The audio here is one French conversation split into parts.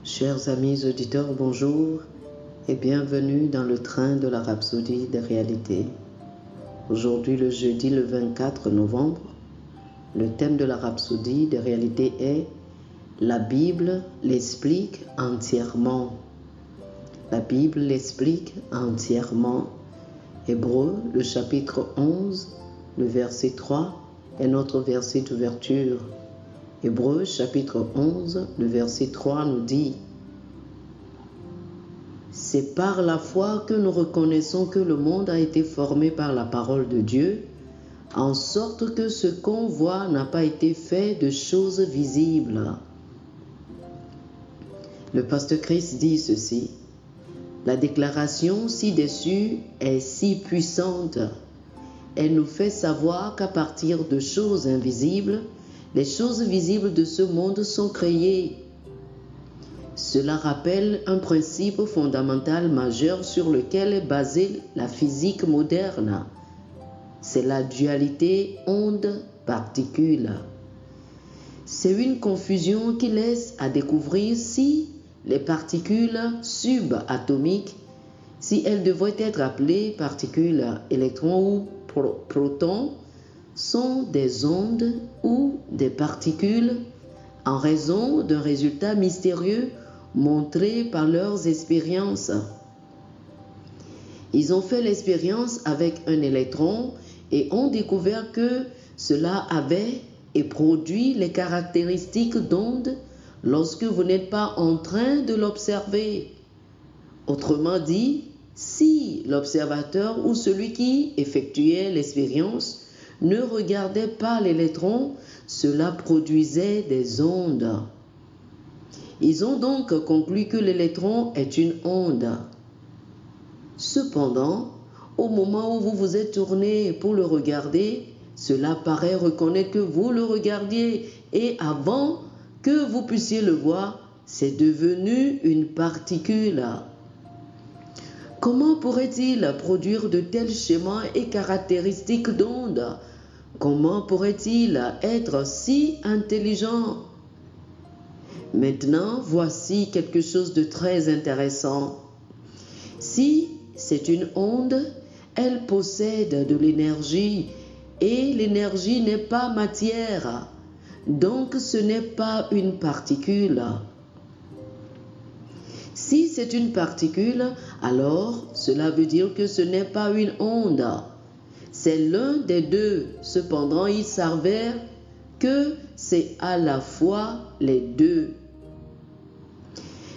Chers amis auditeurs, bonjour et bienvenue dans le train de la Rhapsodie des réalités. Aujourd'hui, le jeudi le 24 novembre, le thème de la Rhapsodie des réalités est « La Bible l'explique entièrement ». La Bible l'explique entièrement. Hébreux, le chapitre 11, le verset 3 est notre verset d'ouverture. Hébreux, chapitre 11, le verset 3 nous dit « C'est par la foi que nous reconnaissons que le monde a été formé par la parole de Dieu, en sorte que ce qu'on voit n'a pas été fait de choses visibles. » Le pasteur Christ dit ceci: « La déclaration ci-dessus est si puissante. Elle nous fait savoir qu'à partir de choses invisibles, les choses visibles de ce monde sont créées. Cela rappelle un principe fondamental majeur sur lequel est basée la physique moderne. C'est la dualité onde-particule. C'est une confusion qui laisse à découvrir si les particules subatomiques, si elles devraient être appelées particules électrons ou protons, sont des ondes ou des particules en raison d'un résultat mystérieux montré par leurs expériences. Ils ont fait l'expérience avec un électron et ont découvert que cela avait et produit les caractéristiques d'onde lorsque vous n'êtes pas en train de l'observer. Autrement dit, si l'observateur ou celui qui effectuait l'expérience ne regardait pas l'électron, cela produisait des ondes. Ils ont donc conclu que l'électron est une onde. Cependant, au moment où vous vous êtes tourné pour le regarder, cela paraît reconnaître que vous le regardiez et avant que vous puissiez le voir, c'est devenu une particule. Comment pourrait-il produire de tels schémas et caractéristiques d'ondes? Comment pourrait-il être si intelligent? Maintenant, voici quelque chose de très intéressant. Si c'est une onde, elle possède de l'énergie et l'énergie n'est pas matière. Donc ce n'est pas une particule. Si c'est une particule, alors cela veut dire que ce n'est pas une onde. C'est l'un des deux. Cependant, il s'avère que c'est à la fois les deux.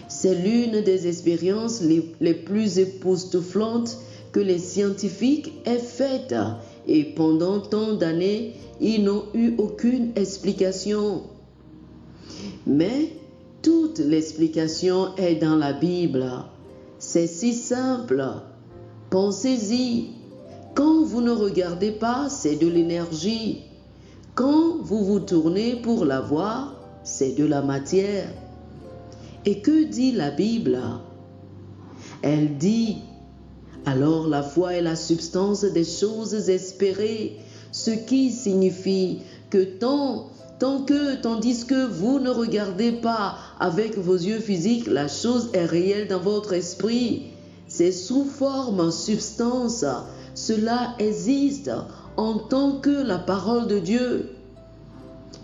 C'est l'une des expériences les plus époustouflantes que les scientifiques aient faites. Et pendant tant d'années, ils n'ont eu aucune explication. Mais toute l'explication est dans la Bible. C'est si simple. Pensez-y. Quand vous ne regardez pas, c'est de l'énergie. Quand vous vous tournez pour la voir, c'est de la matière. Et que dit la Bible? Elle dit: alors la foi est la substance des choses espérées, ce qui signifie que tandis que vous ne regardez pas avec vos yeux physiques, la chose est réelle dans votre esprit. C'est sous forme substance. Cela existe en tant que la parole de Dieu.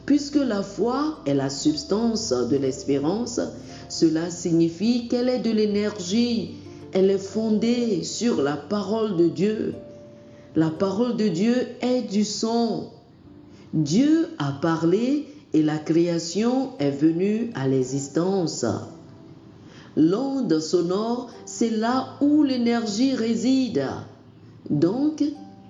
Puisque la foi est la substance de l'espérance, cela signifie qu'elle est de l'énergie. Elle est fondée sur la parole de Dieu. La parole de Dieu est du son. Dieu a parlé et la création est venue à l'existence. L'onde sonore, c'est là où l'énergie réside. Donc,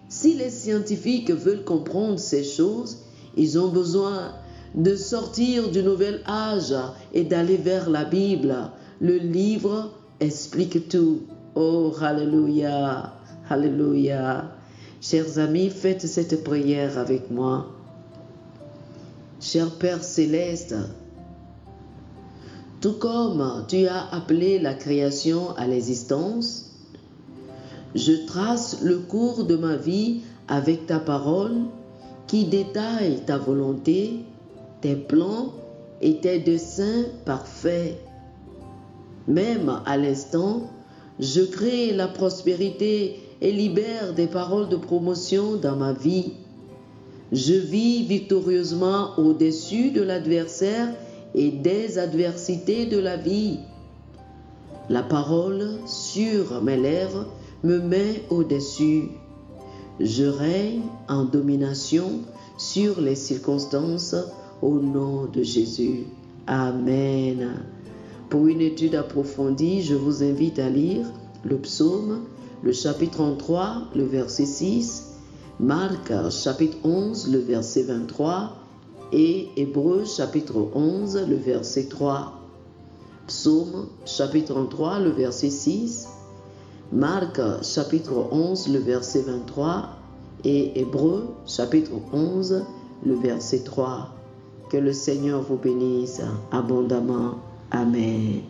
si les scientifiques veulent comprendre ces choses, ils ont besoin de sortir du nouvel âge et d'aller vers la Bible. Le livre explique tout. Oh, alléluia, alléluia. Chers amis, faites cette prière avec moi. Cher Père Céleste, tout comme tu as appelé la création à l'existence, je trace le cours de ma vie avec ta parole qui détaille ta volonté, tes plans et tes desseins parfaits. Même à l'instant, je crée la prospérité et libère des paroles de promotion dans ma vie. Je vis victorieusement au-dessus de l'adversaire et des adversités de la vie. La parole sur mes lèvres me met au-dessus. Je règne en domination sur les circonstances au nom de Jésus. Amen. Pour une étude approfondie, je vous invite à lire le psaume, le chapitre 33, le verset 6, Marc, chapitre 11, le verset 23 et Hébreux, chapitre 11, le verset 3. Psaume, chapitre 33, le verset 6, Marc, chapitre 11, le verset 23 et Hébreux, chapitre 11, le verset 3. Que le Seigneur vous bénisse abondamment. Amen.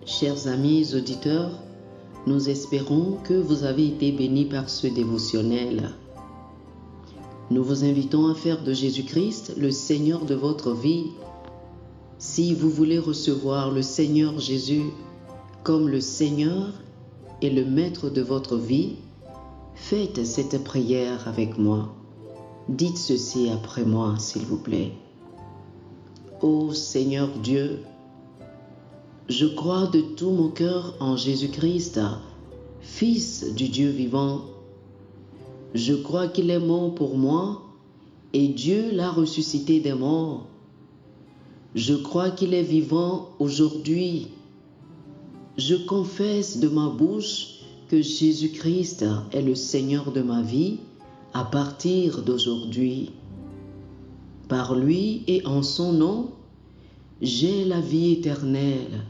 Chers amis auditeurs, nous espérons que vous avez été bénis par ce dévotionnel. Nous vous invitons à faire de Jésus-Christ le Seigneur de votre vie. Si vous voulez recevoir le Seigneur Jésus comme le Seigneur et le Maître de votre vie, faites cette prière avec moi. Dites ceci après moi, s'il vous plaît. Ô Seigneur Dieu, je crois de tout mon cœur en Jésus-Christ, Fils du Dieu vivant. Je crois qu'il est mort pour moi et Dieu l'a ressuscité des morts. Je crois qu'il est vivant aujourd'hui. Je confesse de ma bouche que Jésus-Christ est le Seigneur de ma vie à partir d'aujourd'hui. Par lui et en son nom, j'ai la vie éternelle.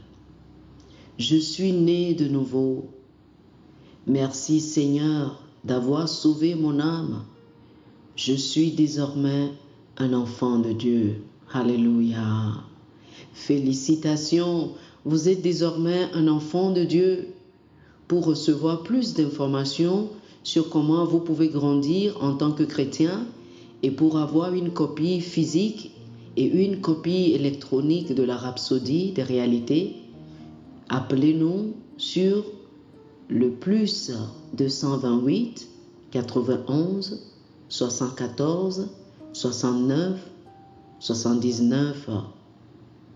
Je suis né de nouveau. Merci Seigneur d'avoir sauvé mon âme. Je suis désormais un enfant de Dieu. Alléluia. Félicitations, vous êtes désormais un enfant de Dieu. Pour recevoir plus d'informations sur comment vous pouvez grandir en tant que chrétien et pour avoir une copie physique et une copie électronique de la Rhapsodie des réalités, appelez-nous sur le plus 228 91 74 69 79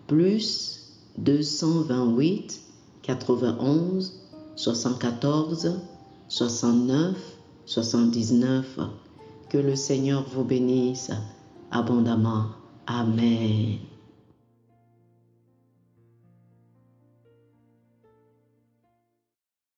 plus 228 91 74 69 79. Que le Seigneur vous bénisse abondamment. Amen.